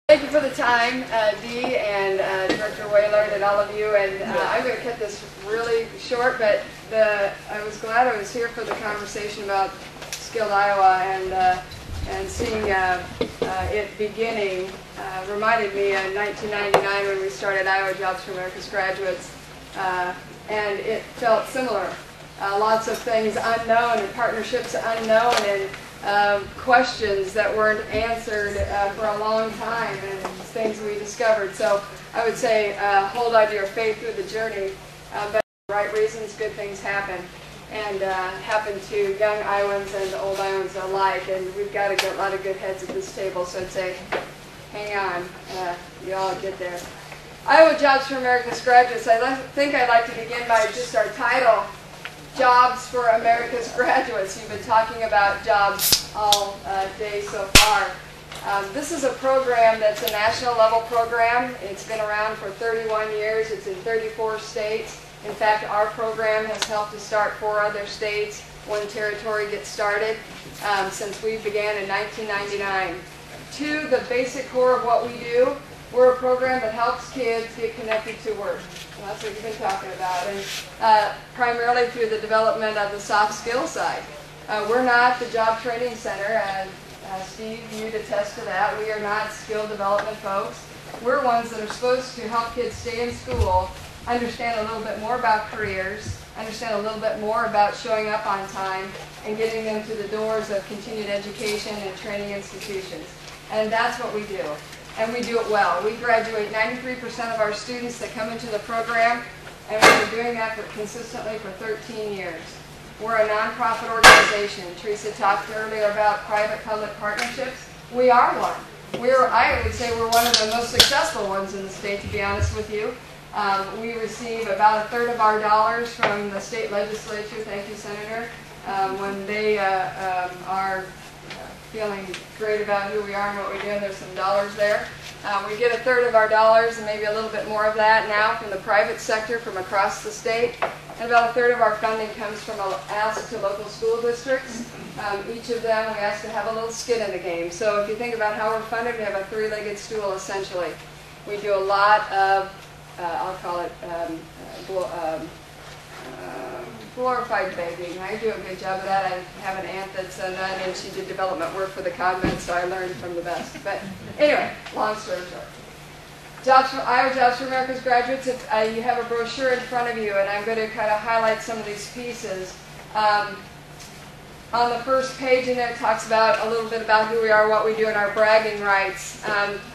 Thank you for the time, Dee and Director Waylard and all of you. And I'm going to cut this really short, but I was glad I was here for the conversation about Skilled Iowa, and seeing it beginning reminded me of 1999 when we started Iowa Jobs for America's Graduates, and it felt similar. Lots of things unknown and partnerships unknown and questions that weren't answered for a long time, and things we discovered. So I would say hold on to your faith through the journey, but for the right reasons, good things happen, and happen to young Iowans and old Iowans alike. And we've got a lot of good heads at this table, so I'd say hang on, you all get there. Iowa Jobs for America's Graduates. I think I'd like to begin by just our title, Jobs for America's Graduates. You've been talking about jobs all day so far. This is a program that's a national level program. It's been around for 31 years. It's in 34 states. In fact, our program has helped to start 4 other states. 1 territory gets started since we began in 1999. To the basic core of what we do, we're a program that helps kids get connected to work. And that's what you've been talking about, and primarily through the development of the soft skills side. We're not the job training center, and Steve, you'd attest to that. We are not skill development folks. We're ones that are supposed to help kids stay in school, understand a little bit more about careers, understand a little bit more about showing up on time, and getting them to the doors of continued education and training institutions. And that's what we do. And we do it well. We graduate 93% of our students that come into the program, and we've been doing that consistently for 13 years. We're a nonprofit organization. Teresa talked earlier about private-public partnerships. We are one. I would say we're one of the most successful ones in the state, to be honest with you. We receive about 1/3 of our dollars from the state legislature, thank you, Senator, when they are feeling great about who we are and what we're doing. There's some dollars there. We get 1/3 of our dollars and maybe a little bit more of that now from the private sector from across the state. And about 1/3 of our funding comes from ask to local school districts. Each of them we ask to have a little skin in the game. So if you think about how we're funded, we have a 3-legged stool essentially. We do a lot of, I'll call it glorified begging. I do a good job of that. I have an aunt that's done that, and she did development work for the convent, so I learned from the best. But anyway, long story short. Iowa Jobs for America's Graduates, if you have a brochure in front of you, and I'm going to kind of highlight some of these pieces. On the first page in there, it talks about a little bit about who we are, what we do, and our bragging rights.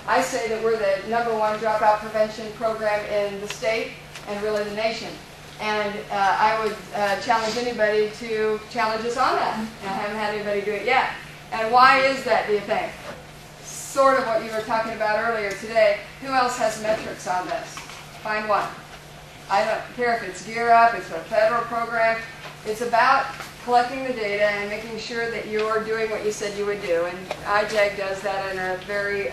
I say that we're the #1 dropout prevention program in the state and really the nation. And I would challenge anybody to challenge us on that. And I haven't had anybody do it yet. And why is that, do you think? Sort of what you were talking about earlier today. Who else has metrics on this? Find one. I don't care if it's Gear Up, it's a federal program. It's about collecting the data and making sure that you're doing what you said you would do. And IJAG does that in a very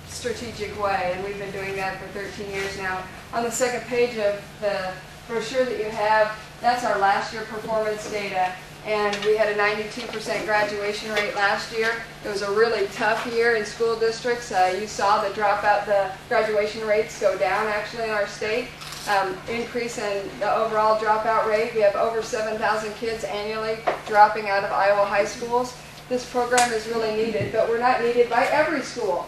strategic way, and we've been doing that for 13 years now. On the second page of the brochure that you have, that's our last year performance data, and we had a 92% graduation rate last year. It was a really tough year in school districts. You saw the graduation rates go down actually in our state. Increase in the overall dropout rate. We have over 7,000 kids annually dropping out of Iowa high schools. This program is really needed, but we're not needed by every school.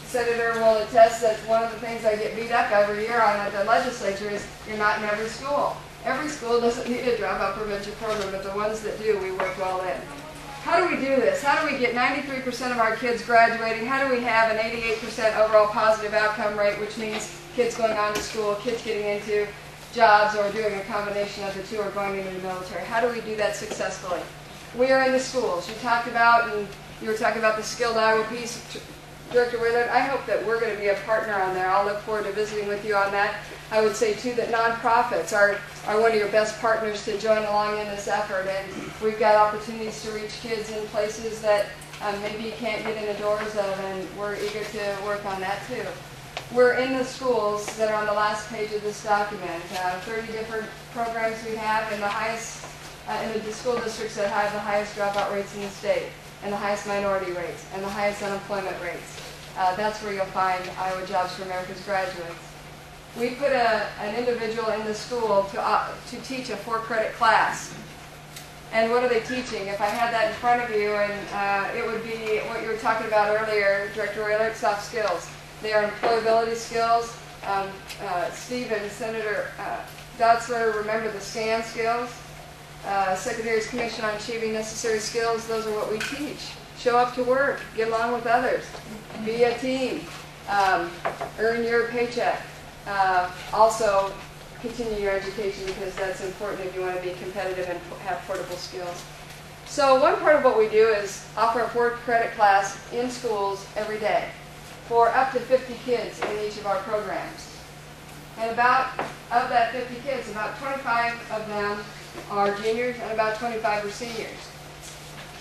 Senator will attest that one of the things I get beat up every year on at the legislature is you're not in every school. Every school doesn't need a dropout prevention program, but the ones that do, we work well in. How do we do this? How do we get 93% of our kids graduating? How do we have an 88% overall positive outcome rate, which means kids going on to school, kids getting into jobs, or doing a combination of the two, or going into the military? How do we do that successfully? We are in the schools. You talked about, and you were talking about the Skilled Iowa piece, Director Waylard. I hope that we're going to be a partner on there. I'll look forward to visiting with you on that. I would say, too, that nonprofits are one of your best partners to join along in this effort. And we've got opportunities to reach kids in places that maybe you can't get in the doors of, and we're eager to work on that, too. We're in the schools that are on the last page of this document. 30 different programs we have in the highest, in the school districts that have the highest dropout rates in the state. and the highest minority rates, and the highest unemployment rates. That's where you'll find Iowa Jobs for America's graduates. We put an individual in the school to teach a 4-credit class. And what are they teaching? If I had that in front of you, and it would be what you were talking about earlier, Director Whaler, soft skills. They are employability skills. Steve and Senator Dotzler, remember the SCAN skills. Secretary's Commission on Achieving Necessary Skills, those are what we teach. Show up to work, get along with others, be a team, earn your paycheck. Also, continue your education because that's important if you want to be competitive and have portable skills. So one part of what we do is offer a 4-credit class in schools every day for up to 50 kids in each of our programs. And of that 50 kids, about 25 of them are juniors and about 25 are seniors.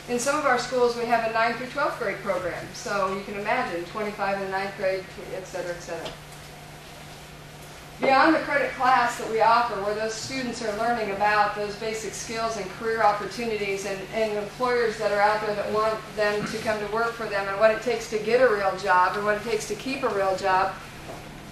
In some of our schools we have a 9th through 12th grade program, so you can imagine 25 in the 9th grade, et cetera, et cetera. Beyond the credit class that we offer, where those students are learning about those basic skills and career opportunities and employers that are out there that want them to come to work for them and what it takes to get a real job and what it takes to keep a real job,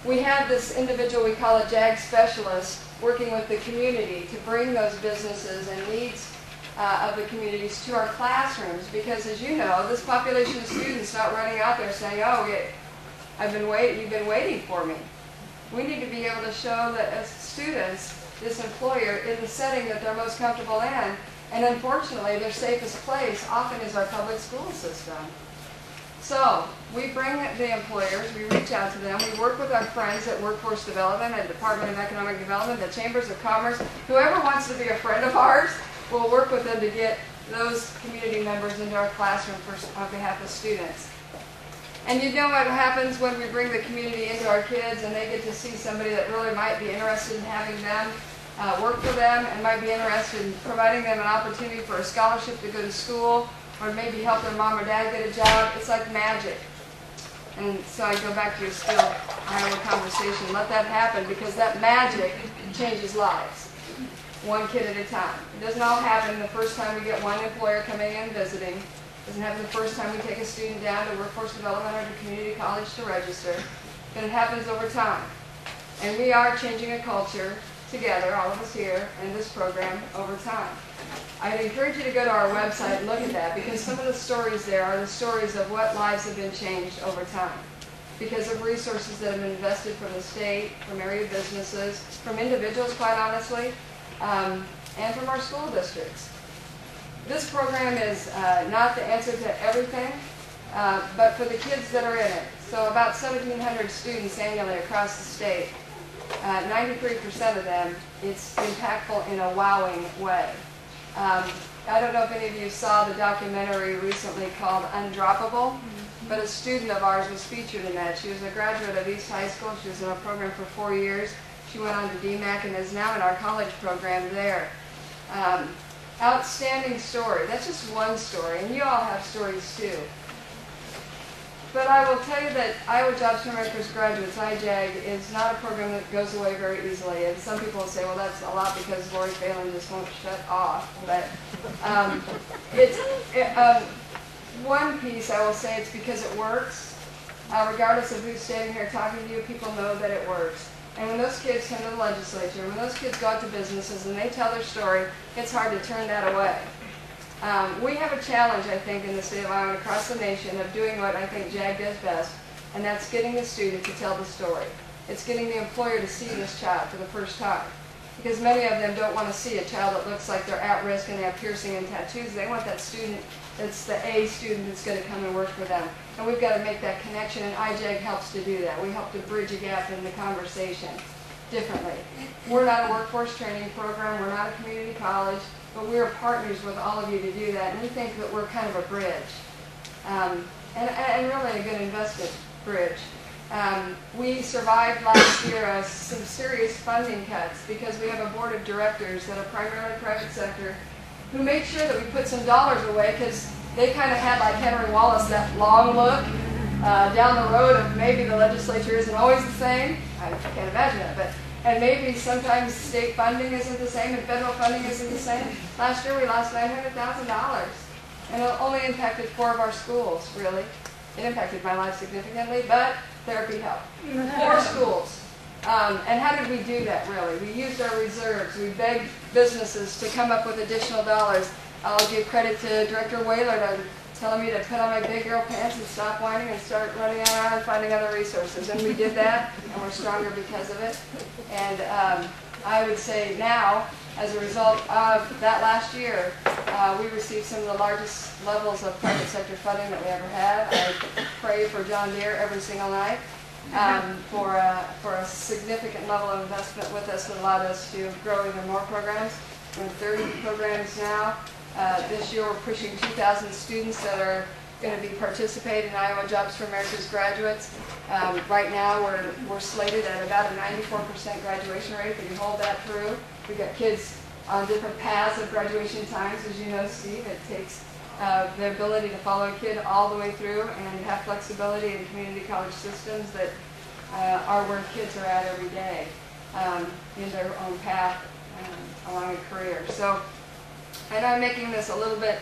we have this individual we call a JAG specialist working with the community to bring those businesses and needs of the communities to our classrooms, because as you know, this population of students not running out there saying, oh, you've been waiting for me. We need to be able to show that as students, this employer in the setting that they're most comfortable in, and unfortunately their safest place often is our public school system. So we bring the employers, we reach out to them, we work with our friends at Workforce Development, at Department of Economic Development, the Chambers of Commerce, whoever wants to be a friend of ours, we'll work with them to get those community members into our classroom on behalf of students. And you know what happens when we bring the community into our kids and they get to see somebody that really might be interested in having them work for them and might be interested in providing them an opportunity for a scholarship to go to school or maybe help their mom or dad get a job. It's like magic. And so I go back to your Skill Iowa conversation. Let that happen because that magic changes lives. One kid at a time. It doesn't all happen the first time we get one employer coming in and visiting. It doesn't happen the first time we take a student down to Workforce Development or to community college to register. But it happens over time. And we are changing a culture together, all of us here, in this program over time. I'd encourage you to go to our website and look at that because some of the stories there are the stories of what lives have been changed over time because of resources that have been invested from the state, from area businesses, from individuals, quite honestly, and from our school districts. This program is not the answer to everything, but for the kids that are in it. So about 1,700 students annually across the state, 93% of them, it's impactful in a wowing way. I don't know if any of you saw the documentary recently called Undroppable, but a student of ours was featured in that. She was a graduate of East High School. She was in our program for 4 years. She went on to DMAC and is now in our college program there. Outstanding story. That's just one story, and you all have stories too. But I will tell you that Iowa Jobs for America's Graduates, IJAG, is not a program that goes away very easily. And some people will say, well, that's a lot because Lori Phelan just won't shut off. But one piece I will say it's because it works. Regardless of who's standing here talking to you, people know that it works. And when those kids come to the legislature, when those kids go out to businesses and they tell their story, it's hard to turn that away. We have a challenge, I think, in the state of Iowa and across the nation of doing what I think JAG does best, and that's getting the student to tell the story. It's getting the employer to see this child for the first time. Because many of them don't want to see a child that looks like they're at risk and they have piercing and tattoos. They want that student that's the A student that's going to come and work for them. And we've got to make that connection, and IJAG helps to do that. We help to bridge a gap in the conversation differently. We're not a workforce training program. We're not a community college. But we are partners with all of you to do that, and we think that we're kind of a bridge, and really a good investment bridge. We survived last year some serious funding cuts because we have a board of directors that are primarily private sector who made sure that we put some dollars away because they kind of had, like Henry Wallace, that long look down the road of maybe the legislature isn't always the same. I can't imagine that, and maybe sometimes state funding isn't the same and federal funding isn't the same. Last year we lost $900,000. and it only impacted 4 of our schools, really. It impacted my life significantly, but therapy helped. 4 schools. And how did we do that, really? We used our reserves. We begged businesses to come up with additional dollars. I'll give credit to Director Waylard on telling me to put on my big girl pants and stop whining and start running around and finding other resources. And we did that, and we're stronger because of it. And I would say now, as a result of that last year, we received some of the largest levels of private sector funding that we ever had. I pray for John Deere every single night for a significant level of investment with us that allowed us to grow even more programs. We're in 30 programs now. This year we're pushing 2,000 students that are going to be participating in Iowa Jobs for America's graduates. Right now we're slated at about a 94% graduation rate. If we hold that through, we've got kids on different paths of graduation times. As you know, Steve, it takes the ability to follow a kid all the way through and have flexibility in community college systems that are where kids are at every day in their own path along a career. So I know I'm making this a little bit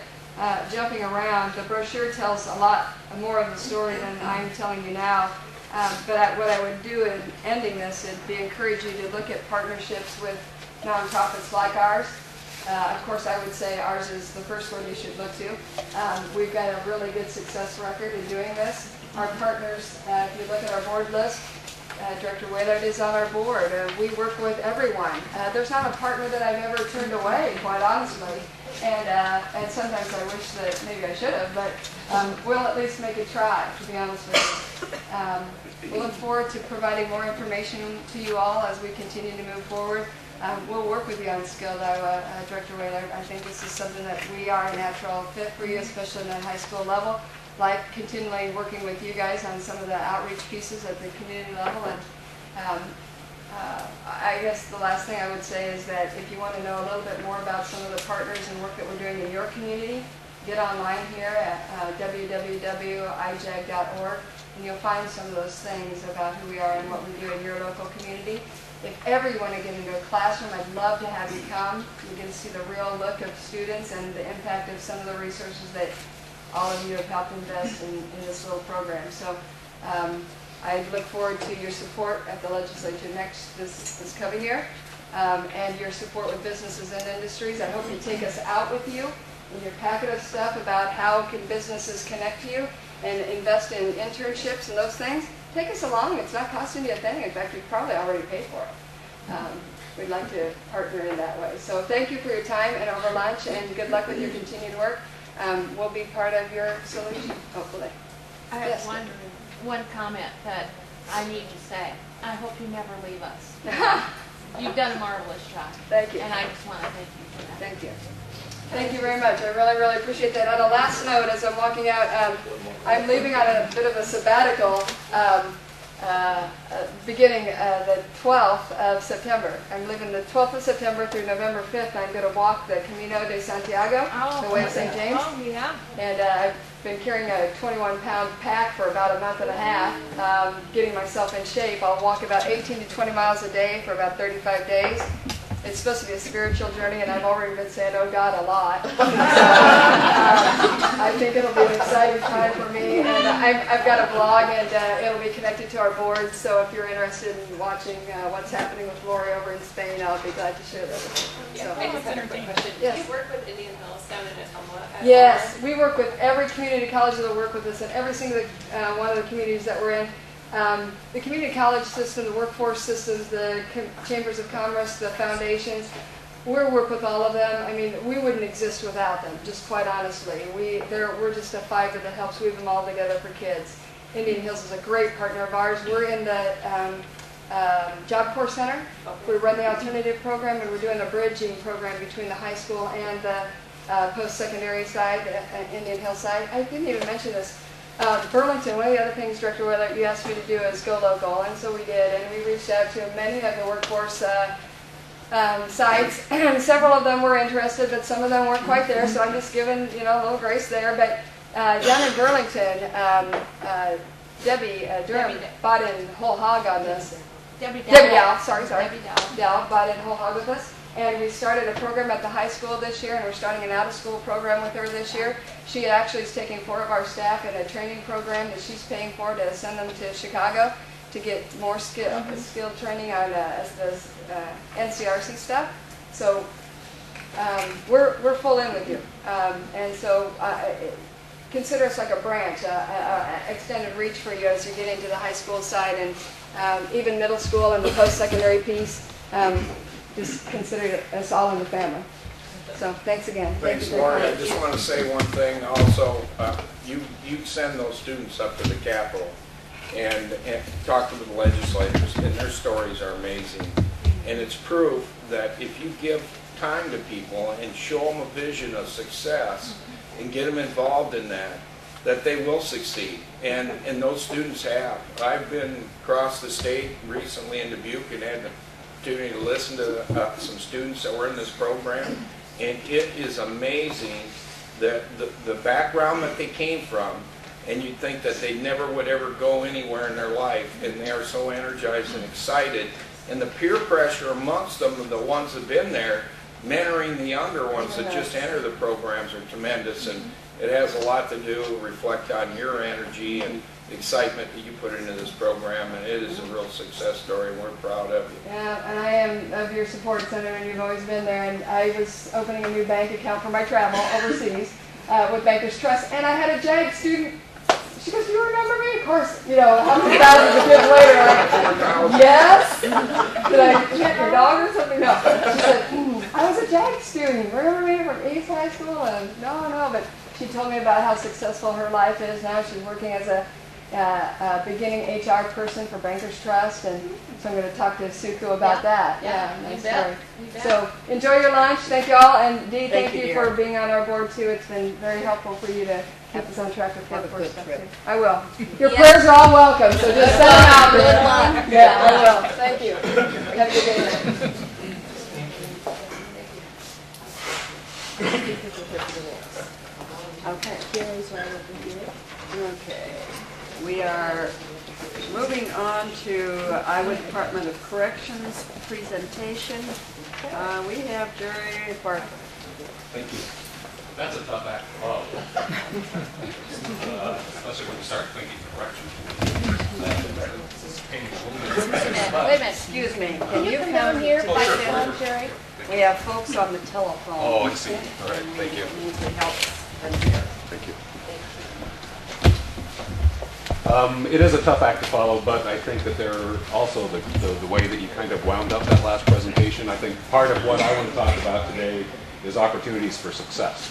jumping around. The brochure tells a lot more of the story than I'm telling you now. But what I would do in ending this would be encourage you to look at partnerships with nonprofits like ours. Of course, I would say ours is the first one you should look to. We've got a really good success record in doing this. Our partners, if you look at our board list, Director Waylard is on our board. We work with everyone. There's not a partner that I've ever turned away, quite honestly. And sometimes I wish that maybe I should have, but we'll at least make a try, to be honest with you. We'll look forward to providing more information to you all as we continue to move forward. We'll work with you on Skilled Iowa, Director Waylard. I think this is something that we are a natural fit for you, especially in the high school level. Like continually working with you guys on some of the outreach pieces at the community level. And I guess the last thing I would say is that if you want to know a little bit more about some of the partners and work that we're doing in your community, get online here at www.ijag.org, and you'll find some of those things about who we are and what we do in your local community. If ever you want to get into a classroom, I'd love to have you come. You can see the real look of students and the impact of some of the resources that all of you have helped invest in this little program. So I look forward to your support at the legislature this coming year, and your support with businesses and industries. I hope you take us out with you in your packet of stuff about how can businesses connect to you and invest in internships and those things. Take us along. It's not costing you a thing. In fact, you've probably already paid for it. We'd like to partner in that way. So thank you for your time and over lunch, and good luck with your continued work. We'll be part of your solution, hopefully. I have one comment that I need to say. I hope you never leave us. You've done a marvelous job. Thank you. And I just want to thank you for that. Thank you. Thank you very much. I really, really appreciate that. On a last note, as I'm walking out, I'm leaving on a bit of a sabbatical beginning the 12th of September. I'm leaving the 12th of September through November 5th. I'm going to walk the Camino de Santiago, the Way of St. James. Oh, yeah. And I've been carrying a 21-pound pack for about a month and a half, getting myself in shape. I'll walk about 18 to 20 miles a day for about 35 days. It's supposed to be a spiritual journey, and I've already been saying, oh God, a lot. So, I think it'll be an exciting time for me. And I've got a blog, and it'll be connected to our board. So if you're interested in watching what's happening with Lori over in Spain, I'll be glad to share that with you. Yeah, So, I just had a quick question. Yes. Do you work with Indian Hills down in Atumwa? Yes, we work with every community college that will work with us, and every single one of the communities that we're in. The community college system, the workforce systems, the chambers of commerce, the foundations, we work with all of them. I mean, we wouldn't exist without them, just quite honestly. We're just a fiber that helps weave them all together for kids. Indian Hills is a great partner of ours. We're in the Job Corps Center. We run the alternative program, and we're doing a bridging program between the high school and the post-secondary side, Indian Hills side. I didn't even mention this. Burlington, one of the other things, Director Waylard, you asked me to do is go local, and so we did, and we reached out to many of the workforce sites. Several of them were interested, but some of them weren't quite there, so I'm just giving a little grace there. But down in Burlington, Debbie Durham bought in whole hog on this. Debbie Dow, sorry. Debbie Dow. Dow bought in whole hog with us. And we started a program at the high school this year, and we're starting an out-of-school program with her this year. She actually is taking 4 of our staff in a training program that she's paying for to send them to Chicago to get more skilled training on the NCRC stuff. So we're full in with you. And so consider us like a branch, extended reach for you as you get into the high school side and even middle school and the post-secondary piece. Just consider us all in the family. So thanks again. Thanks, Lauren. I just want to say one thing also. You send those students up to the Capitol and talk to the legislators, and their stories are amazing. And it's proof that if you give time to people and show them a vision of success and get them involved in that, that they will succeed. And those students have. I've been across the state recently in Dubuque and had the opportunity to listen to some students that were in this program, and it is amazing that the background that they came from, and you'd think that they never would ever go anywhere in their life, and they are so energized and excited. And the peer pressure amongst them, the ones that have been there, mentoring the younger ones that just enter the programs are tremendous, and it has a lot to do, reflect on your energy and the excitement that you put into this program, and it is a real success story, and we're proud of you. Yeah, and I am of your support, Senator, and you've always been there. And I was opening a new bank account for my travel overseas with Bankers Trust, and I had a JAG student. She goes, "Do you remember me?" Of course, you know, how many thousands of kids later, like, yes? Did I hit your dog or something? No. She said, "I was a JAG student. Remember me from East High School?" And no, but she told me about how successful her life is now. She's working as a beginning HR person for Bankers Trust, and so I'm going to talk to Suku about that. Yeah, nice story. So enjoy your lunch. Thank you all, and Dee, thank you for being on our board too. It's been very helpful for you to keep us on track with workforce stuff too. I will. Your prayers are all welcome, so just send them out. Good luck. Yeah, I will. Thank you. Have a good day. Okay. Okay. We are moving on to Iowa Department of Corrections presentation. We have Jerry Barker. Thank you. That's a tough act to follow. Especially when you start thinking correction. Wait a minute. Excuse me. Can you come down here by phone, Jerry? We have folks on the telephone. Oh, I see. All right, thank you. We need to help them here. Thank you. It is a tough act to follow, but I think that there are also the way that you kind of wound up that last presentation. I think part of what I want to talk about today is opportunities for success.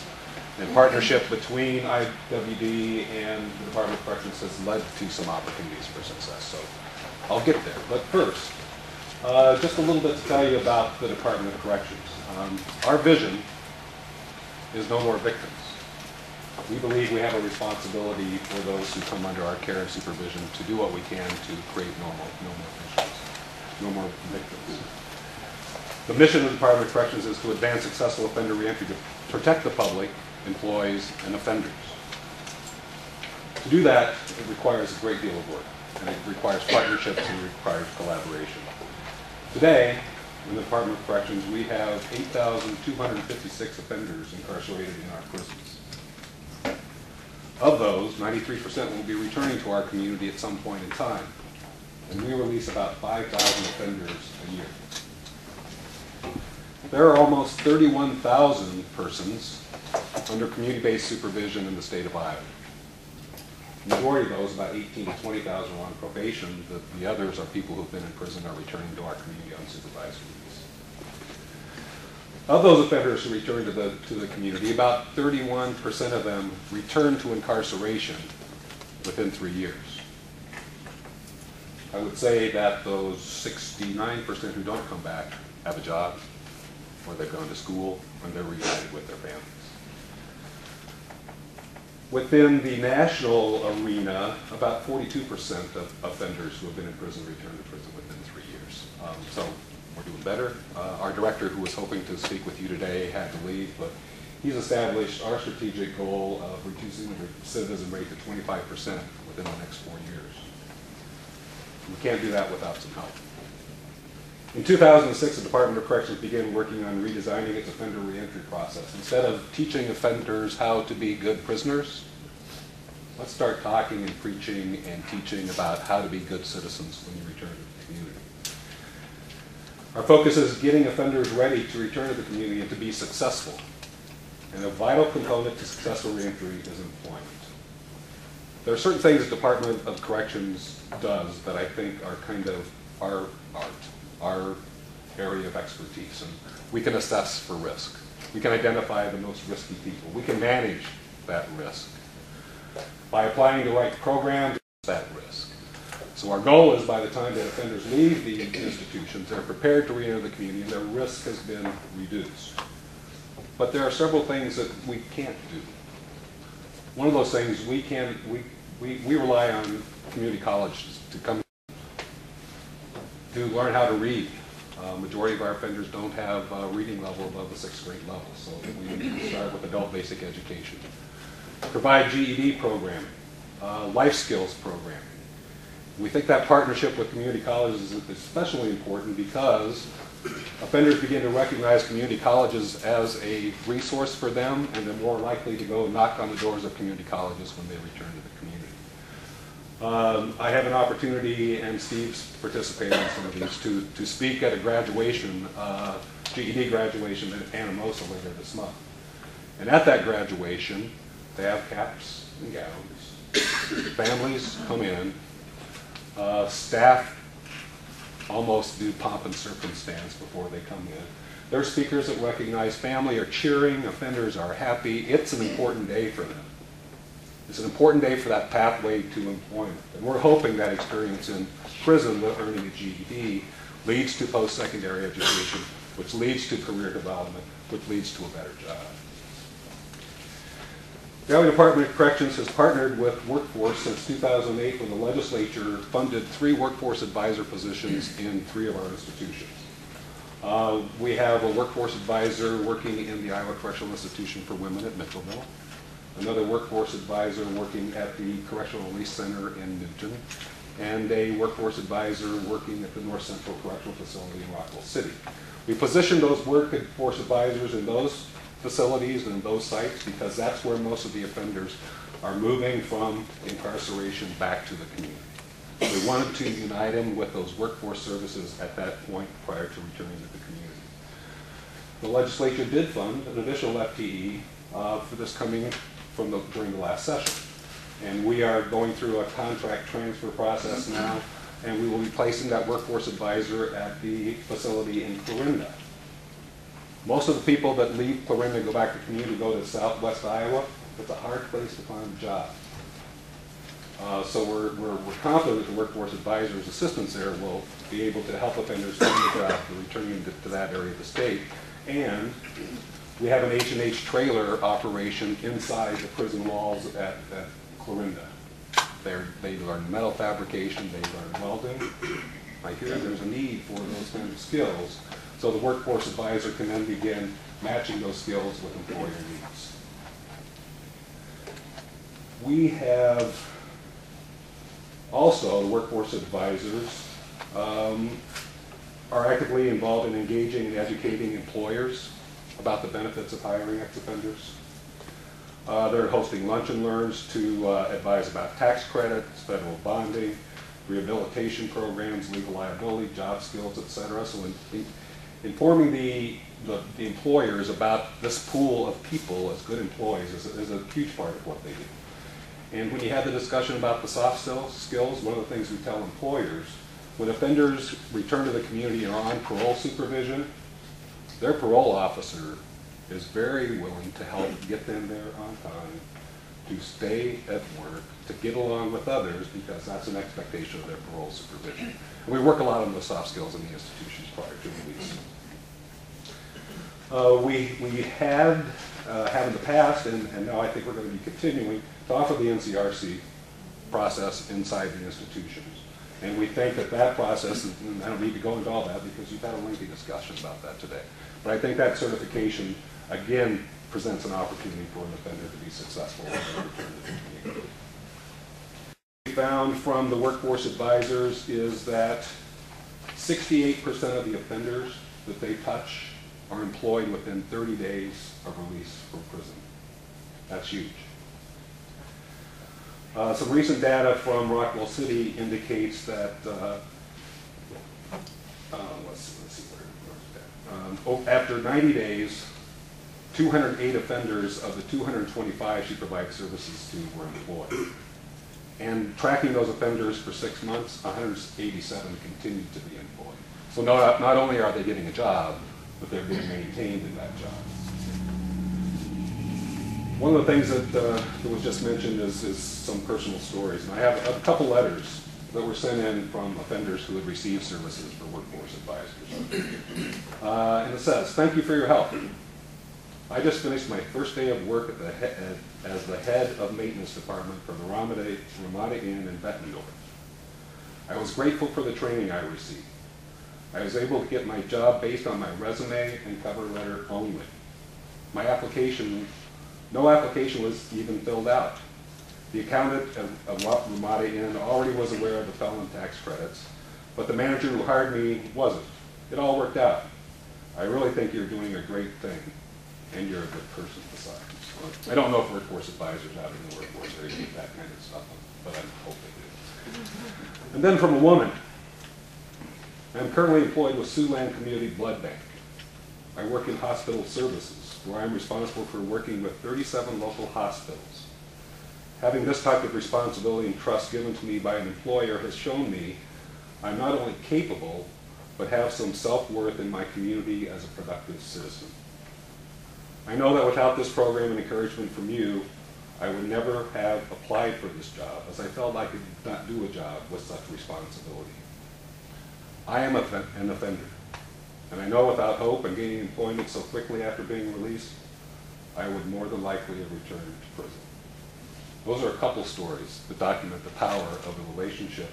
And partnership between IWD and the Department of Corrections has led to some opportunities for success. So I'll get there. But first, just a little bit to tell you about the Department of Corrections. Our vision is no more victims. We believe we have a responsibility for those who come under our care and supervision to do what we can to create no more victims, no more victims. The mission of the Department of Corrections is to advance successful offender reentry to protect the public, employees, and offenders. To do that, it requires a great deal of work, and it requires partnerships and it requires collaboration. Today, in the Department of Corrections, we have 8,256 offenders incarcerated in our prisons. Of those, 93% will be returning to our community at some point in time, and we release about 5,000 offenders a year. There are almost 31,000 persons under community-based supervision in the state of Iowa. The majority of those, about 18,000 to 20,000, are on probation. The others are people who have been in prison or returning to our community unsupervised release. Of those offenders who return to the community, about 31% of them return to incarceration within 3 years. I would say that those 69% who don't come back have a job, or they've gone to school, and they're reunited with their families. Within the national arena, about 42% of offenders who have been in prison return to prison within 3 years. So we're doing better. Our director, who was hoping to speak with you today, had to leave, but he's established our strategic goal of reducing the recidivism rate to 25% within the next 4 years. We can't do that without some help. In 2006, the Department of Corrections began working on redesigning its offender reentry process. Instead of teaching offenders how to be good prisoners, let's start talking and preaching and teaching about how to be good citizens when you return to the community. Our focus is getting offenders ready to return to the community and to be successful. And a vital component to successful reentry is employment. There are certain things the Department of Corrections does that I think are kind of our art, our area of expertise. And we can assess for risk. We can identify the most risky people. We can manage that risk by applying the right programs, that risk. So our goal is by the time that offenders leave the institutions, they're prepared to re-enter the community and their risk has been reduced. But there are several things that we can't do. One of those things we rely on community colleges to come to learn how to read. Majority of our offenders don't have a reading level above the 6th grade level, so we start with adult basic education. Provide GED programming, life skills programming. We think that partnership with community colleges is especially important because offenders begin to recognize community colleges as a resource for them, and they're more likely to go knock on the doors of community colleges when they return to the community. I have an opportunity, and Steve's participated in some of these, to speak at a graduation, GED graduation in Anamosa later this month. And at that graduation, they have caps and gowns. Families come in. Staff almost do pomp and circumstance before they come in. There are speakers that recognize family are cheering, offenders are happy. It's an important day for them. It's an important day for that pathway to employment. And we're hoping that experience in prison with earning a GED leads to post-secondary education, which leads to career development, which leads to a better job. The Iowa Department of Corrections has partnered with Workforce since 2008 when the legislature funded 3 workforce advisor positions in 3 of our institutions. We have a workforce advisor working in the Iowa Correctional Institution for Women at Mitchellville, another workforce advisor working at the Correctional Release Center in Newton, and a workforce advisor working at the North Central Correctional Facility in Rockwell City. We position those workforce advisors in those facilities and those sites because that's where most of the offenders are moving from incarceration back to the community. We wanted to unite them with those workforce services at that point prior to returning to the community. The legislature did fund an additional FTE for this coming from during the last session. And we are going through a contract transfer process now, and we will be placing that workforce advisor at the facility in Clarinda. Most of the people that leave Clarinda and go back to community go to Southwest Iowa. It's a hard place to find a job. So we're confident that the workforce advisor's assistance there will be able to help offenders find a job returning to that area of the state. And we have an H&H trailer operation inside the prison walls at Clarinda. They learn metal fabrication, they learn welding. I hear there's a need for those kinds of skills. So the workforce advisor can then begin matching those skills with employer needs. We have also workforce advisors are actively involved in engaging and educating employers about the benefits of hiring ex-offenders. They're hosting lunch and learns to advise about tax credits, federal bonding, rehabilitation programs, legal liability, job skills, etc. So informing the employers about this pool of people as good employees is a huge part of what they do. And when you have the discussion about the soft skills, one of the things we tell employers, when offenders return to the community and are on parole supervision, their parole officer is very willing to help get them there on time, to stay at work, to get along with others, because that's an expectation of their parole supervision. And we work a lot on the soft skills in the institutions prior to release. We have in the past, and now I think we're going to be continuing, to offer the NCRC process inside the institutions. And we think that that process, and I don't need to go into all that because you've had a lengthy discussion about that today, but I think that certification, again, presents an opportunity for an offender to be successful in their return to the community. What we found from the workforce advisors is that 68% of the offenders that they touch are employed within 30 days of release from prison. That's huge. Some recent data from Rockwell City indicates that, let's see where after 90 days, 208 offenders of the 225 she provided services to were employed. And tracking those offenders for 6 months, 187 continued to be employed. So not only are they getting a job, but they're being maintained in that job. One of the things that was just mentioned is some personal stories. And I have a couple letters that were sent in from offenders who had received services for workforce advisors. And it says, "Thank you for your help. I just finished my first day of work as the head of maintenance department for the Ramada Inn in Bettendorf. I was grateful for the training I received. I was able to get my job based on my resume and cover letter only. No application was even filled out. The accountant of Ramada Inn already was aware of the felon tax credits, but the manager who hired me wasn't. It all worked out. I really think you're doing a great thing, and you're a good person besides." I don't know if workforce advisors out in the workforce area get that kind of stuff, but I hope they do. And then from a woman, "I'm currently employed with Siouxland Community Blood Bank. I work in hospital services, where I'm responsible for working with 37 local hospitals. Having this type of responsibility and trust given to me by an employer has shown me I'm not only capable, but have some self-worth in my community as a productive citizen. I know that without this program and encouragement from you, I would never have applied for this job, as I felt I could not do a job with such responsibility. I am an offender, and I know without hope and gaining employment so quickly after being released, I would more than likely have returned to prison." Those are a couple stories that document the power of the relationship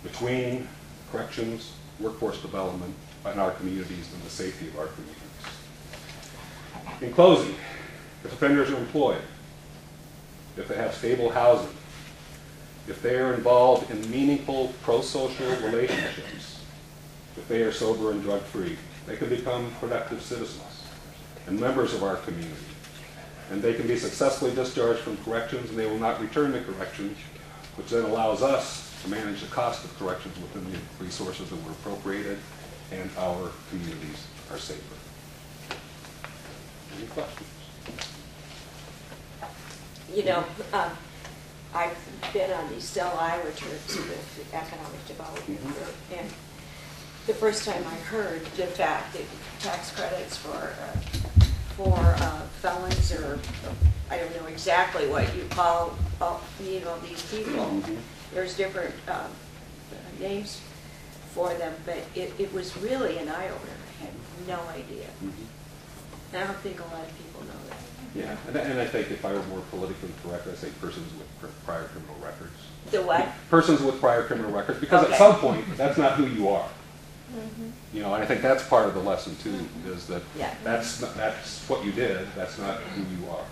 between corrections, workforce development, and our communities and the safety of our communities. In closing, if offenders are employed, if they have stable housing, if they are involved in meaningful pro-social relationships, if they are sober and drug-free, they can become productive citizens and members of our community. And they can be successfully discharged from corrections, and they will not return to corrections, which then allows us to manage the cost of corrections within the resources that were appropriated, and our communities are safer. Any questions? You know, I've been on these Stella Iowa trips with economic development group, and the first time I heard the fact that tax credits for felons, or I don't know exactly what you call, you know, these people. There's different names for them, but it was really an eye-opener. I had no idea. And I don't think a lot of people know that. Yeah, and I think if I were more politically correct, I'd say persons with prior criminal records. The what? Persons with prior criminal records, because Okay. at some point, that's not who you are. You know, and I think that's part of the lesson too, is that Yeah. that's what you did, that's not who you are.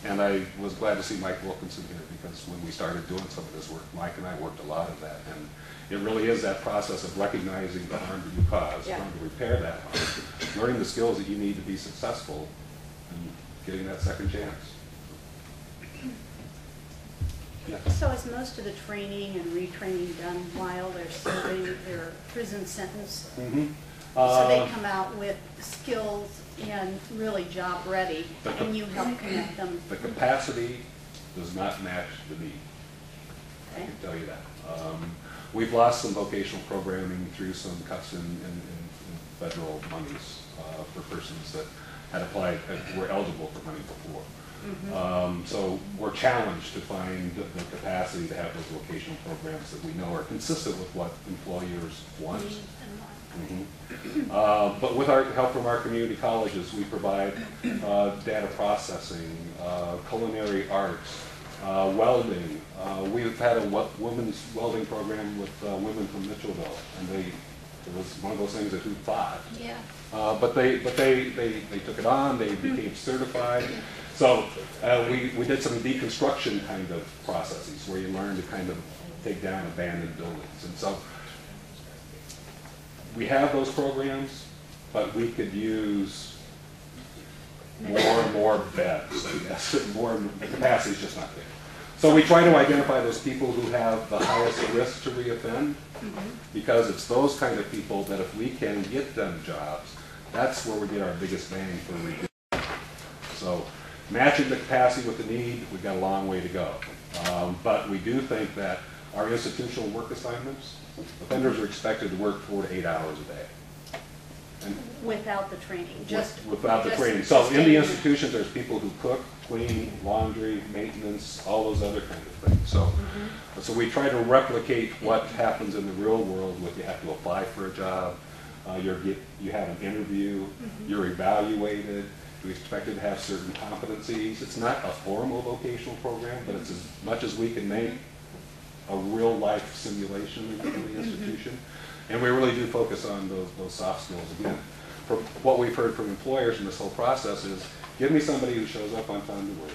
And I was glad to see Mike Wilkinson here, because when we started doing some of this work, Mike and I worked a lot of that, and it really is that process of recognizing the harm that you caused, Yeah. trying to repair that harm, learning the skills that you need to be successful, and getting that second chance. Yeah. So is most of the training and retraining done while they're serving their prison sentence? So they come out with skills and really job ready, and you help connect them? The capacity does not match the need. I Okay. can tell you that. We've lost some vocational programming through some cuts in federal monies for persons that had applied, were eligible for money before. So we're challenged to find the capacity to have those vocational programs that we know are consistent with what employers want. But with our help from our community colleges, we provide data processing, culinary arts, welding. We've had a women's welding program with women from Mitchellville, and it was one of those things that who thought. Yeah. But they took it on, they became certified. So we did some deconstruction kind of processes where you learn to kind of take down abandoned buildings. And so we have those programs, but we could use more and more beds, I guess. The capacity is just not there. So we try to identify those people who have the highest risk to reoffend, because it's those kind of people that if we can get them jobs, that's where we get our biggest bang for reducing. So matching the capacity with the need, we've got a long way to go. But we do think that our institutional work assignments, offenders are expected to work 4 to 8 hours a day. And Without the training, just. without the just- training. So just in the getting- institutions, there's people who cook, clean, laundry, maintenance, all those other kind of things. So, so we try to replicate what happens in the real world with you have to apply for a job, you have an interview, you're evaluated, you're expected to have certain competencies. It's not a formal vocational program, but it's as much as we can make a real life simulation in the institution. And we really do focus on those soft skills. Again, from what we've heard from employers in this whole process is, give me somebody who shows up on time to work,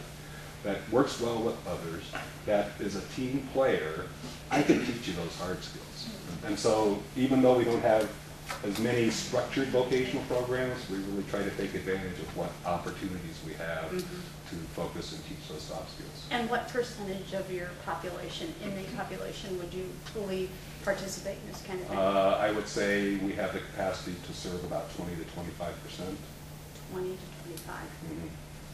that works well with others, that is a team player. I can teach you those hard skills. And so even though we don't have as many structured vocational programs, we really try to take advantage of what opportunities we have to focus and teach those soft skills. And what percentage of your population, inmate population, would you believe participate in this kind of thing? I would say we have the capacity to serve about 20 to 25%. 20 to 25.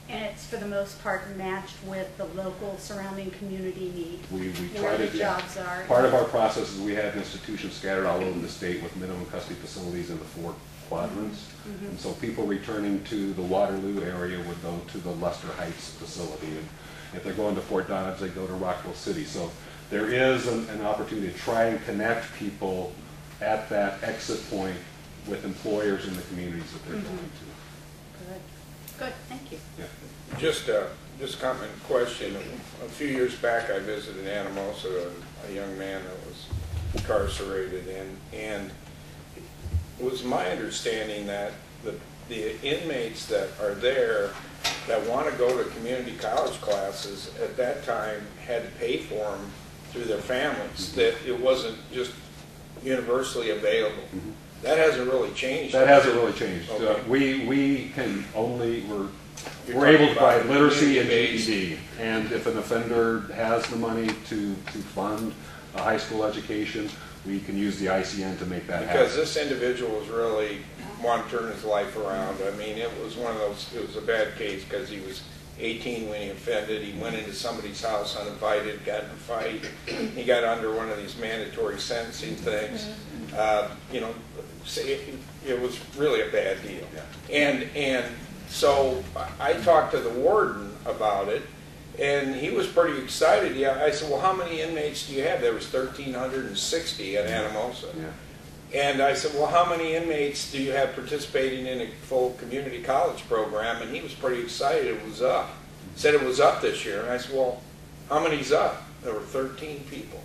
And it's for the most part matched with the local surrounding community need, We try where to the jobs are. Part of our process is we have institutions scattered all over the state with minimum custody facilities in the 4 quadrants. And so people returning to the Waterloo area would go to the Lester Heights facility. And if they're going to Fort Dodge, they go to Rockville City. So there is an opportunity to try and connect people at that exit point with employers in the communities that they're going to. Good. Good, thank you. Yeah. Just a comment question. A few years back, I visited Anamosa, a young man that was incarcerated, and it was my understanding that the inmates that are there that want to go to community college classes at that time had to pay for them through their families, that it wasn't just universally available. That hasn't really changed. That hasn't really changed. Okay. We can only, You're we're able to talking about provide literacy and community-based. GED. And if an offender has the money to fund a high school education, we can use the ICN to make that happen. Because this individual was really wanting to turn his life around. I mean, it was one of those, it was a bad case because he was 18 when he offended. He went into somebody's house uninvited, got in a fight. He got under one of these mandatory sentencing things. You know, it was really a bad deal. And so I talked to the warden about it, and he was pretty excited. Yeah, I said, well, how many inmates do you have? There was 1,360 at Anamosa. And I said, well, how many inmates do you have participating in a full community college program? And he was pretty excited. It was up. Said it was up this year. And I said, well, how many's up? There were 13 people.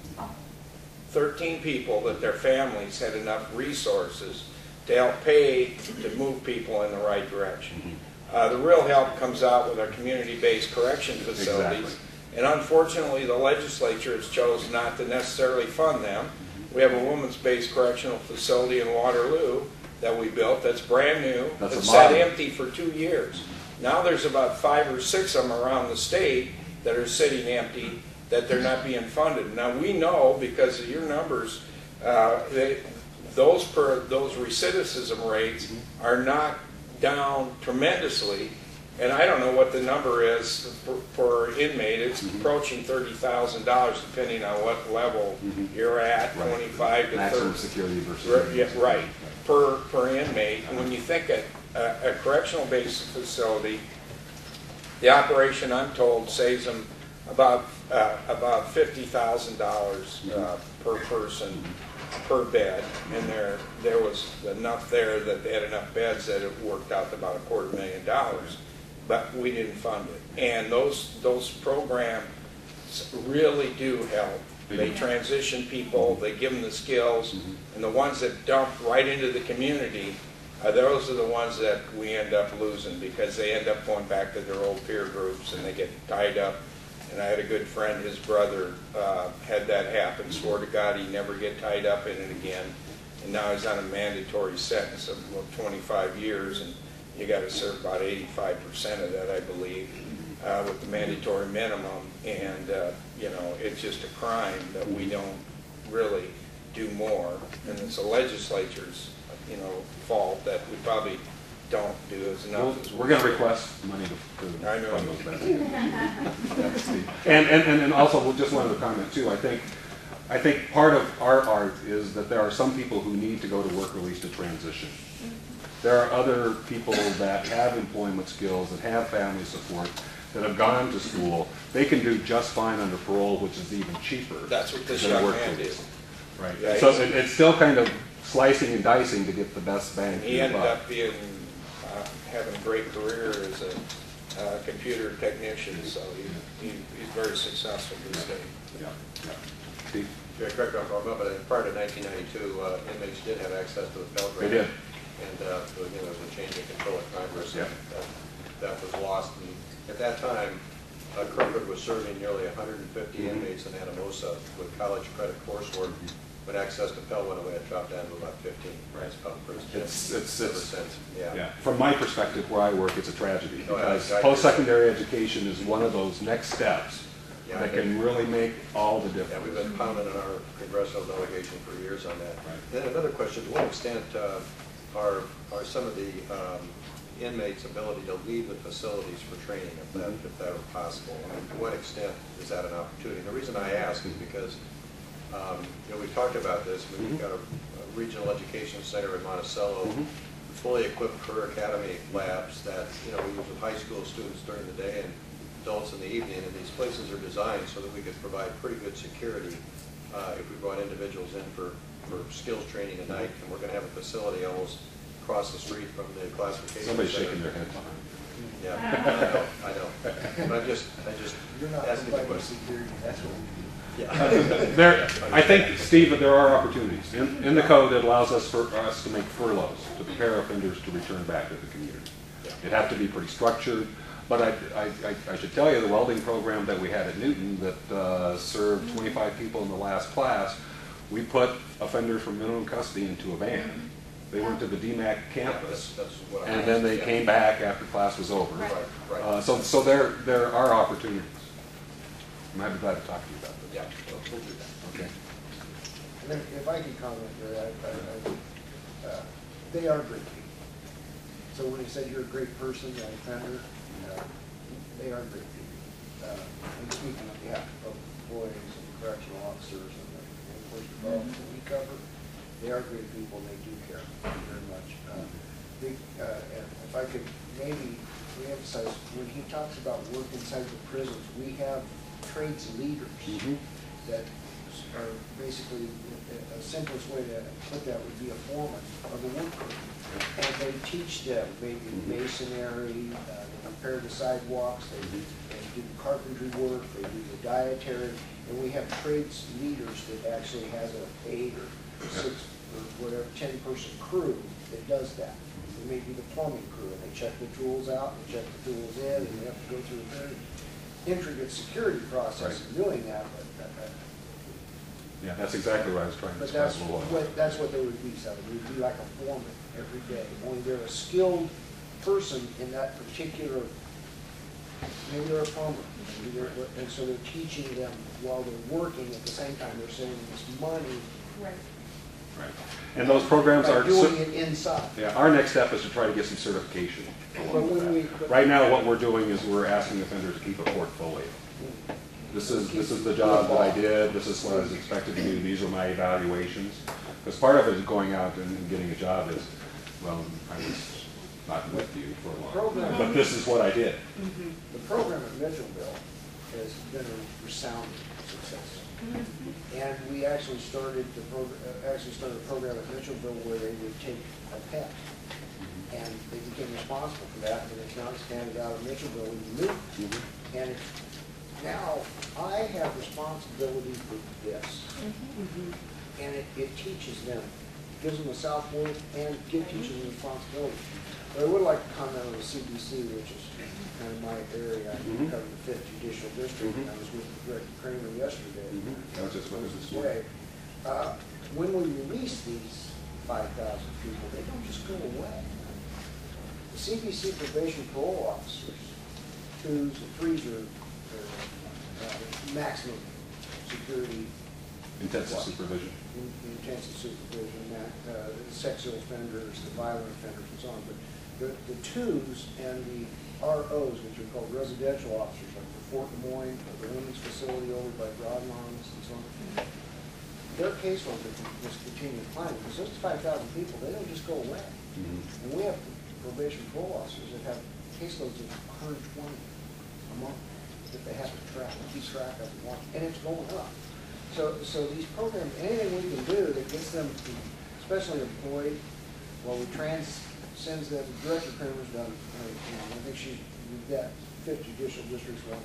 13 people that their families had enough resources to help pay to move people in the right direction. The real help comes out with our community-based correction facilities. Exactly. And unfortunately, the legislature has chosen not to necessarily fund them. We have a women's-based correctional facility in Waterloo that we built that's brand new. That's a It's sat model. empty for 2 years. Now there's about 5 or 6 of them around the state that are sitting empty, that they're not being funded. Now we know, because of your numbers, those recidivism rates are not down tremendously. And I don't know what the number is for inmate. It's approaching $30,000 depending on what level you're at, Right. 25 to Maximum 30. security versus. Yeah, right, per inmate. And when you think at a correctional-based facility, the operation, I'm told, saves them about $50,000 per person per bed, and there was enough there that they had enough beds that it worked out to about $250,000. But we didn't fund it. And those programs really do help. They transition people, they give them the skills, and the ones that dump right into the community, those are the ones that we end up losing because they end up going back to their old peer groups and they get tied up. And I had a good friend, his brother had that happen, swore to God he'd never get tied up in it again. and now he's on a mandatory sentence of 25 years, and you got to serve about 85% of that, I believe, with the mandatory minimum. And you know, it's just a crime that we don't really do more, and it's the legislature's, you know, fault that we probably don't do as enough as We're going to request money to I know. fund those benefits. And also, just one other comment too. I think part of our art is that there are some people who need to go to work release to transition. There are other people that have employment skills, that have family support, that have gone to school. They can do just fine under parole, which is even cheaper. That's what this than young work man release. did. Right. Yeah, So it's still kind of slicing and dicing to get the best bang for He your ended buck. up being, having a great career as a computer technician, so he's very successful these days. Yeah. Yeah. Steve? Yeah, correct me if I'm wrong, but prior to 1992, inmates did have access to the Pell Grant. They did. And there was a change in control at Congress. Yeah. That was lost. And at that time, Kirkwood was serving nearly 150 inmates in Anamosa with college credit coursework. When access to Pell went away, it dropped down to about 15. Right. It's ever since. Yeah. From my perspective, where I work, it's a tragedy Oh, yeah, because I- post-secondary education is one of those next steps Yeah, that I can really make all the Yeah, we've difference. been pounding on our congressional delegation for years on that. Right. Then another question, to what extent are some of the inmates' ability to leave the facilities for training, if that were possible? I mean, to what extent is that an opportunity? The reason I ask is because we've talked about this. We've got a regional education center in Monticello, fully equipped career academy labs that we use with high school students during the day and adults in the evening. And these places are designed so that we could provide pretty good security if we brought individuals in for skills training at night. And we're going to have a facility almost across the street from the classification Somebody's center. shaking their head behind. Yeah, I know. But I just You're not asking the providing question. security, that's what we do. Yeah. I think, Steve, that there are opportunities. In the code, it allows us to make furloughs, to prepare offenders to return back to the community. It'd have to be pretty structured, but I should tell you, the welding program that we had at Newton that served 25 people in the last class, we put offenders from minimum custody into a van. They went to the DMAC campus, That's what I and then they yeah. came back after class was over. Right. So there are opportunities. I'd be glad to talk to you about this. Yeah, we'll do that. Okay. And then if I could comment there, they are great people. So when you said you're a great person, an offender, they are great people. I'm speaking on behalf of employees and correctional officers and the enforcement development that we cover. They are great people, and they do care very much. And if I could maybe reemphasize, when he talks about work inside the prisons, we have trades leaders that are basically, the simplest way to put that would be a foreman of a work crew. And they teach them maybe masonry, they repair the sidewalks, they do carpentry work, they do the dietary, and we have trades leaders that actually has an 8 or 6 or whatever, 10-person crew that does that. It may be the plumbing crew, and they check the tools out, and check the tools in, and they have to go through a very intricate security process in doing that, but Yeah, that's exactly what I was trying to describe a little while. that's what they would be, Sally. They would be like a foreman every day. Only they're a skilled person in that particular, maybe they're a plumber, and so they're teaching them while they're working, at the same time they're saving this money Right. Right. And those programs are. by doing it inside. Yeah, our next step is to try to get some certification. But when we, Right now, what we're doing is we're asking offenders to keep a portfolio. This is the job that I did, this is what I was expected to do, these are my evaluations. Because part of it is going out and getting a job is, well, I was not with you for a while, but this is what I did. the program at Mitchellville has been a resounding success. And we actually started a program at Mitchellville where they would take a pet. And they became responsible for that, and it's now expanded out of Mitchellville into Newton. And now I have responsibility for this. And it teaches them, gives them a self-worth, and teaches them responsibility. But I would like to comment on the CBC, which is kind of my area. I cover the 5th Judicial District, and I was with Director Kramer yesterday. I was just with us this Today. When we release these 5,000 people, they don't just go away. The CPC probation parole officers, 2s and 3s are maximum security. Intensive supervision. Intensive supervision, sexual offenders, the violent offenders, and so on. But the 2s and the ROs, which are called residential officers, like the Fort Des Moines, or the women's facility over by Broadmont's and so on, their caseloads are just continue climbing, because those 5,000 people, they don't just go away. And we have probation parole officers that have caseloads of 120 a month that they have to keep track of, and it's going up. So these programs, anything we can do that gets them, especially employed, while we transcends them. Director Kramer's done, I think we've got 5th Judicial District's won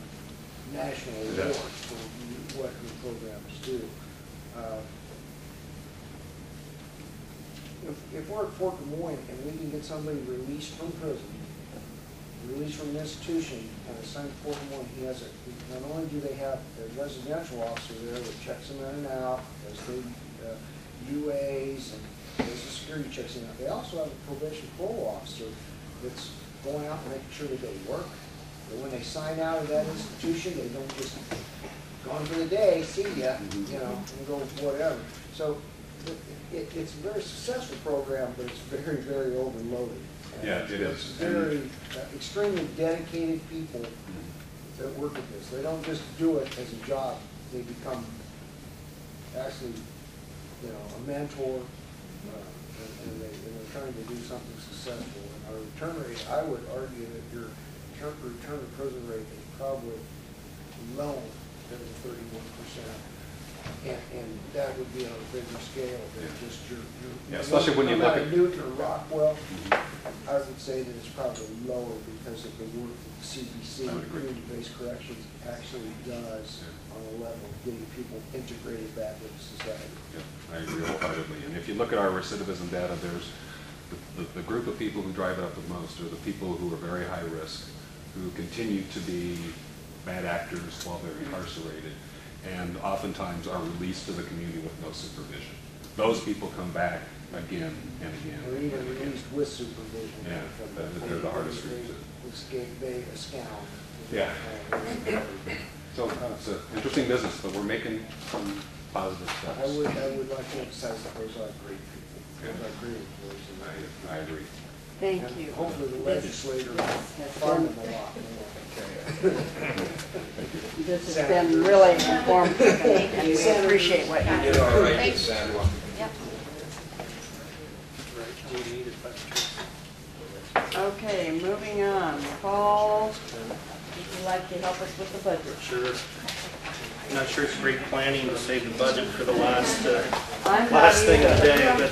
national awards for what her programs do. If we're at Fort Des Moines and we can get somebody released from prison, released from an institution, and assigned to Fort Des Moines, not only do they have a residential officer there that checks them in and out, does the UAs and does the security checks in and out, they also have a probation parole officer that's going out and making sure that they work. That when they sign out of that institution, they don't just gone for the day, see ya, and go whatever. So it's a very successful program, but it's very, very overloaded. Yeah, it is. Very extremely dedicated people that work at this. They don't just do it as a job. They become actually, a mentor, and they're trying to do something successful. And our return rate, I would argue that your return to prison rate is probably lower than 31%. And that would be on a bigger scale than just your especially when you look at Newton or Rockwell. I would say that it's probably lower because of the work that the CBC, community-based corrections, actually does on a level of getting people integrated back into society. Yeah, I agree wholeheartedly. And if you look at our recidivism data, there's the group of people who drive it up the most are the people who are very high risk, who continue to be bad actors while they're incarcerated, and oftentimes are released to the community with no supervision. Those people come back again and again. Or even released with supervision. Yeah, they're the hardest group to escape, they scound. Yeah. So it's an interesting business, but we're making some positive steps. I would like to emphasize that those are great people. Those are great employees. I agree. Thank you. Hopefully the legislator will fund them a lot more. This has been really informative, and we appreciate what you You do. did all right, Miss Sandwell. Yep. Okay, moving on. Paul, would you like to help us with the budget? Sure. I'm not sure it's great planning to save the budget for the last thing of the day, but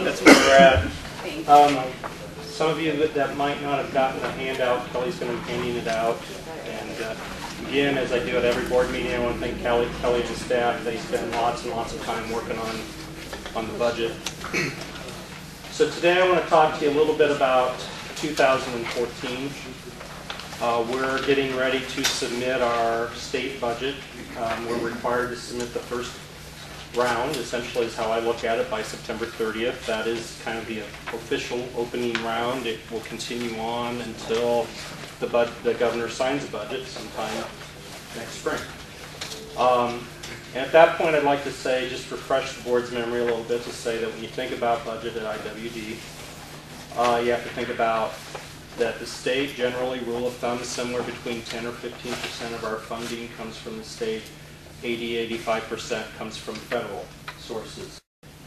that's where we're at. Some of you that might not have gotten the handout, Kelly's going to be handing it out. And again, as I do at every board meeting, I want to thank Kelly and the staff. They spend lots and lots of time working on the budget. So today I want to talk to you a little bit about 2014. We're getting ready to submit our state budget. We're required to submit the first round, essentially is how I look at it, by September 30th. That is kind of the official opening round. It will continue on until the governor signs the budget sometime next spring. And at that point, I'd like to say, just refresh the board's memory a little bit, to say that when you think about budget at IWD, you have to think about that the state, generally, rule of thumb is somewhere between 10 or 15% of our funding comes from the state. 80–85% comes from federal sources.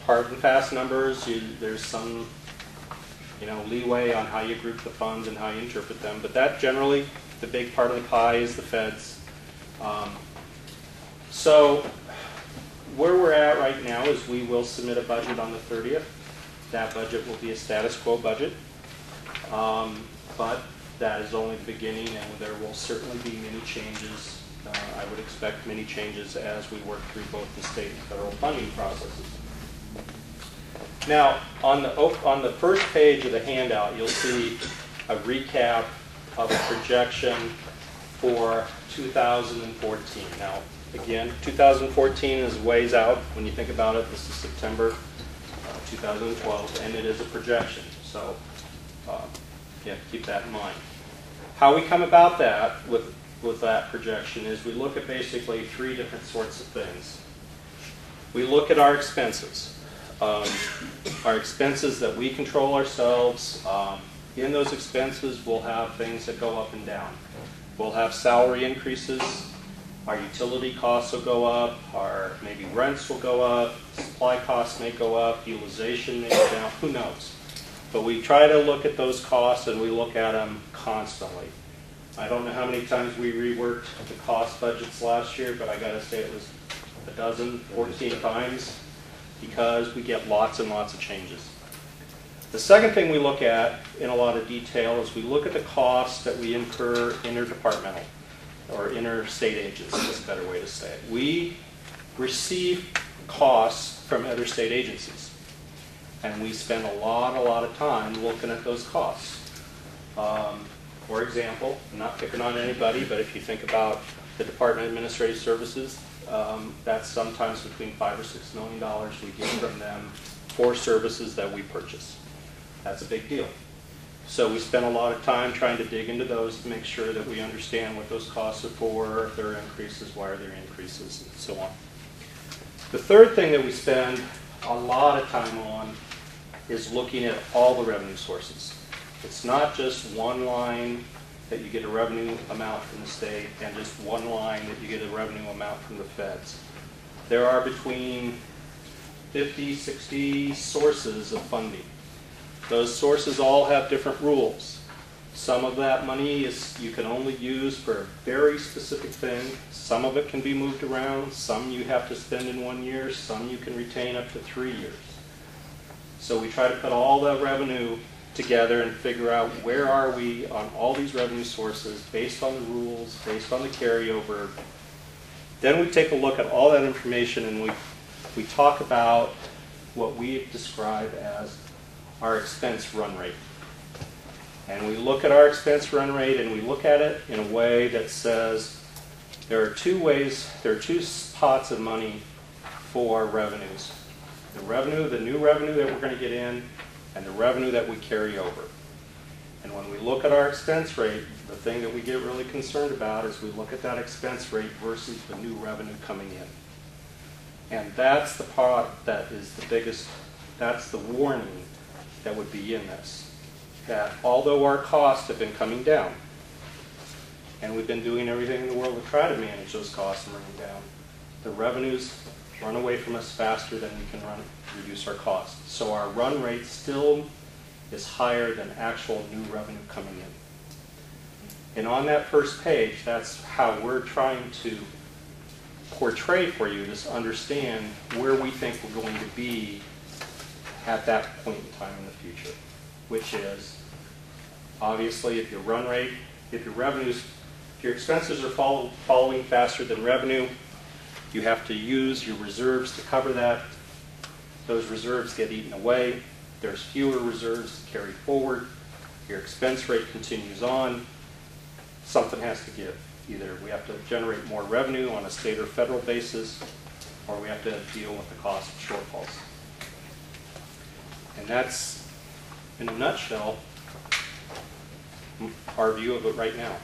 Hard and fast numbers, there's some leeway on how you group the funds and how you interpret them, but that generally, the big part of the pie is the feds. So where we're at right now is we will submit a budget on the 30th. That budget will be a status quo budget, but that is only the beginning, and there will certainly be many changes. I would expect many changes as we work through both the state and federal funding processes. Now, on the first page of the handout, you'll see a recap of a projection for 2014. Now, again, 2014 is ways out. When you think about it, this is September. 2012, and it is a projection. So you have to keep that in mind. How we come about that with that projection is we look at basically three different sorts of things. We look at our expenses. Our expenses that we control ourselves. In those expenses, we'll have things that go up and down. We'll have salary increases. Our utility costs will go up. Our maybe rents will go up. Supply costs may go up. Utilization may go down. Who knows? But we try to look at those costs, and we look at them constantly. I don't know how many times we reworked the cost budgets last year, but I got to say it was 14 times, because we get lots and lots of changes. The second thing we look at in a lot of detail is we look at the costs that we incur interdepartmental or interstate agents, is a better way to say it. We receive costs from other state agencies, and we spend a lot of time looking at those costs. For example, I'm not picking on anybody, but if you think about the Department of Administrative Services, that's sometimes between $5 or $6 million we get from them for services that we purchase. That's a big deal. So we spend a lot of time trying to dig into those to make sure that we understand what those costs are for, if there are increases, why are there increases, and so on. The third thing that we spend a lot of time on is looking at all the revenue sources. It's not just one line that you get a revenue amount from the state and just one line that you get a revenue amount from the feds. There are between 50, 60 sources of funding. Those sources all have different rules. Some of that money is you can only use for a very specific thing. Some of it can be moved around. Some you have to spend in 1 year. Some you can retain up to 3 years. So we try to put all the revenue together and figure out where are we on all these revenue sources based on the rules, based on the carryover. Then we take a look at all that information and we talk about what we describe as our expense run rate. And we look at our expense run rate and we look at it in a way that says there are two pots of money for revenues. The new revenue that we're going to get in, and the revenue that we carry over. And when we look at our expense rate, the thing that we get really concerned about is we look at that expense rate versus the new revenue coming in. And that's the part that is the biggest, that's the warning that would be in this. That although our costs have been coming down, and we've been doing everything in the world to try to manage those costs and bring them down, the revenues run away from us faster than we can reduce our costs. So our run rate still is higher than actual new revenue coming in. And on that first page, that's how we're trying to portray for you to understand where we think we're going to be at that point in time in the future, which is obviously if your run rate, if your expenses are following faster than revenue, you have to use your reserves to cover that. Those reserves get eaten away. There's fewer reserves to carry forward. Your expense rate continues on. Something has to give. Either we have to generate more revenue on a state or federal basis, or we have to deal with the cost of shortfalls. And that's, in a nutshell, our view of it right now.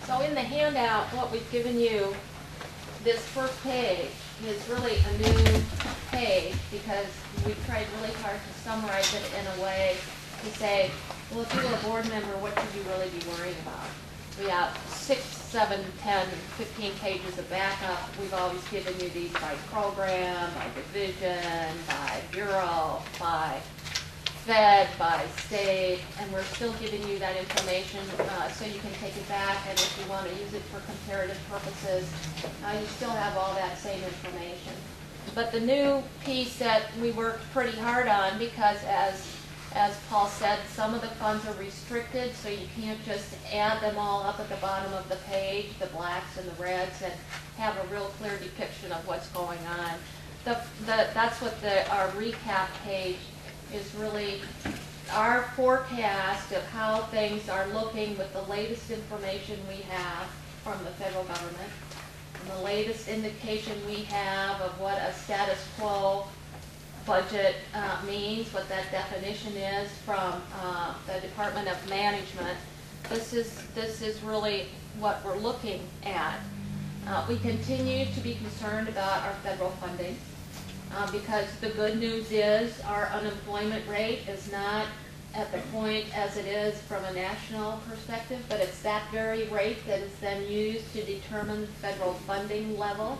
So in the handout, what we've given you, this first page is really a new page because we tried really hard to summarize it in a way to say, well, if you were a board member, what should you really be worrying about? We have 6, 7, 10, 15 pages of backup. We've always given you these by program, by division, by bureau, by Fed, by state, and we're still giving you that information so you can take it back, and if you want to use it for comparative purposes, you still have all that same information. But the new piece that we worked pretty hard on, because as Paul said, some of the funds are restricted, so you can't just add them all up at the bottom of the page, the blacks and the reds, and have a real clear depiction of what's going on. That's what our recap page is really our forecast of how things are looking with the latest information we have from the federal government and the latest indication we have of what a status quo budget means, what that definition is from the Department of Management. This is really what we're looking at. We continue to be concerned about our federal funding because the good news is our unemployment rate is not at the point as it is from a national perspective, but it's that very rate that is then used to determine the federal funding level.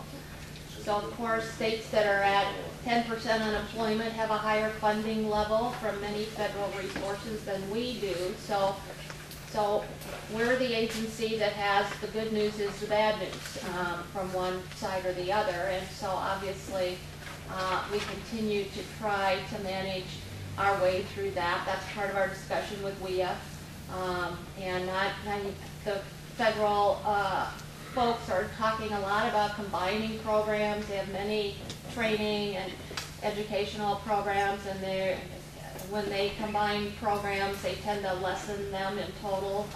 So of course, states that are at 10% unemployment have a higher funding level from many federal resources than we do. So we're the agency that has the good news is the bad news from one side or the other. And so obviously we continue to try to manage our way through that. That's part of our discussion with WIA. And the federal folks are talking a lot about combining programs. They have many training and educational programs, and when they combine programs, they tend to lessen them in total.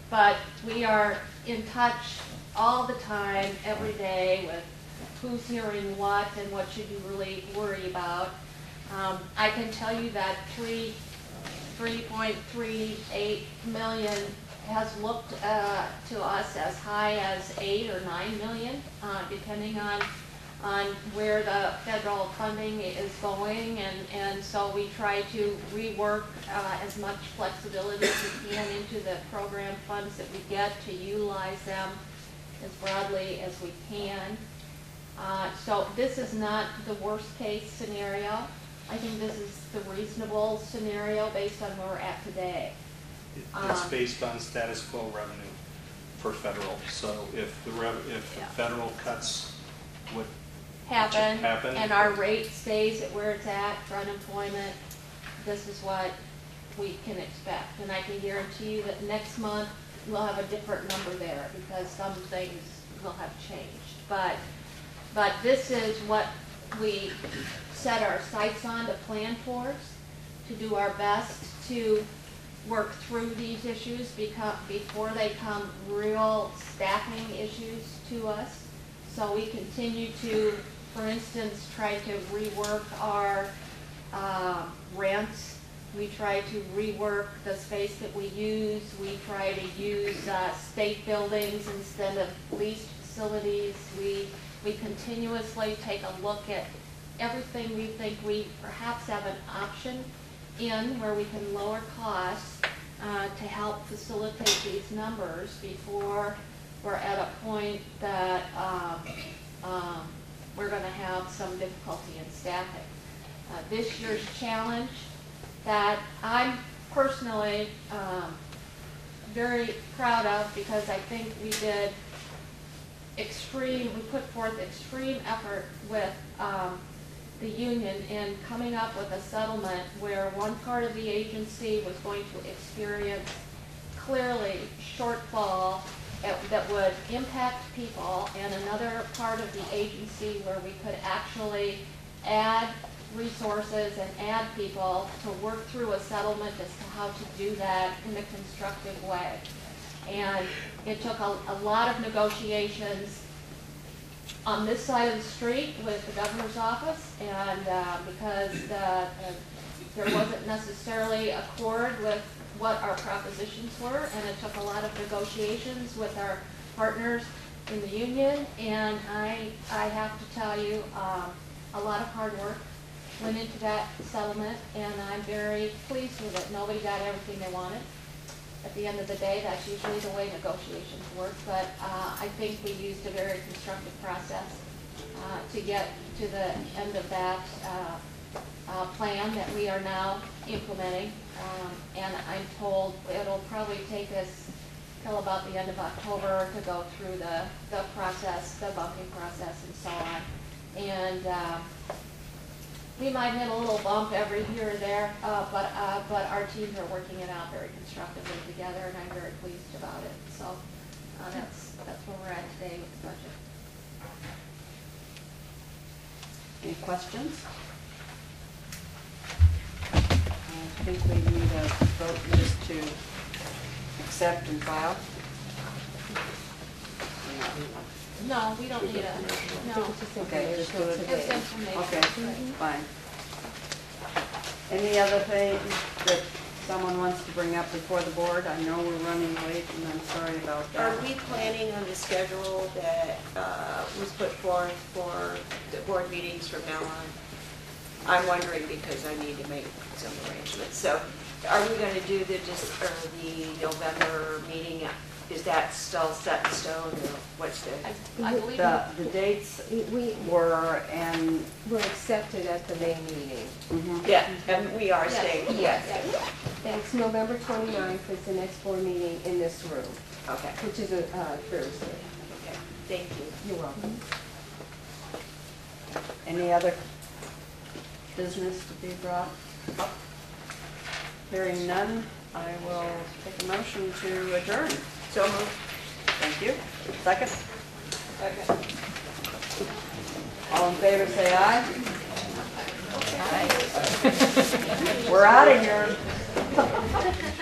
But we are in touch all the time, every day, with who's hearing what and what should you really worry about. I can tell you that 3.38 million has looked to us as high as 8 or 9 million, depending on where the federal funding is going, and so we try to rework as much flexibility as we can into the program funds that we get to utilize them as broadly as we can. So this is not the worst case scenario. I think this is the reasonable scenario based on where we're at today. It's based on status quo revenue for federal. So if the federal cuts would happen and our rate stays at where it's at for unemployment, this is what we can expect. And I can guarantee you that next month we'll have a different number there because some things will have changed. But this is what we set our sights on to plan towards, to do our best to work through these issues before they become real staffing issues to us. So we continue to, for instance, try to rework our rents. We try to rework the space that we use. We try to use state buildings instead of leased facilities. We continuously take a look at everything we think we perhaps have an option in where we can lower costs to help facilitate these numbers before we're at a point that we're going to have some difficulty in staffing. This year's challenge that I'm personally very proud of, because I think we put forth extreme effort with the union in coming up with a settlement where one part of the agency was going to experience clearly shortfall that would impact people, and another part of the agency where we could actually add resources and add people to work through a settlement as to how to do that in a constructive way. And it took a lot of negotiations on this side of the street with the governor's office, and because there wasn't necessarily accord with what our propositions were, and it took a lot of negotiations with our partners in the union, and I have to tell you, a lot of hard work went into that settlement, and I'm very pleased with it. Nobody got everything they wanted. At the end of the day, that's usually the way negotiations work, but I think we used a very constructive process to get to the end of that plan that we are now implementing. And I'm told it'll probably take us till about the end of October to go through the process, the bumping process and so on. And we might hit a little bump every here or there, but our teams are working it out very constructively together, and I'm very pleased about it. So that's where we're at today with the budget. Any questions? I think we need a vote just to accept and file. No, we don't need a, no. Okay, just do it. It's information. Okay, fine. Any other thing that someone wants to bring up before the board? I know we're running late, and I'm sorry about Are that. we planning on the schedule that was put forth for the board meetings from now on? I'm wondering because I need to make some arrangements. So are we going to do the November meeting? Is that still set in stone, or what's the? I believe. The dates were, and, Were accepted at the May meeting. Yeah, and we are staying. Yes. And it's November 29th is the next board meeting in this room, Okay, which is a Thursday. okay, thank you. You're welcome. any other business to be brought up? Hearing none, I will take a motion to adjourn. So moved. Thank you. Second? Okay. All in favor, say aye. We're out of here.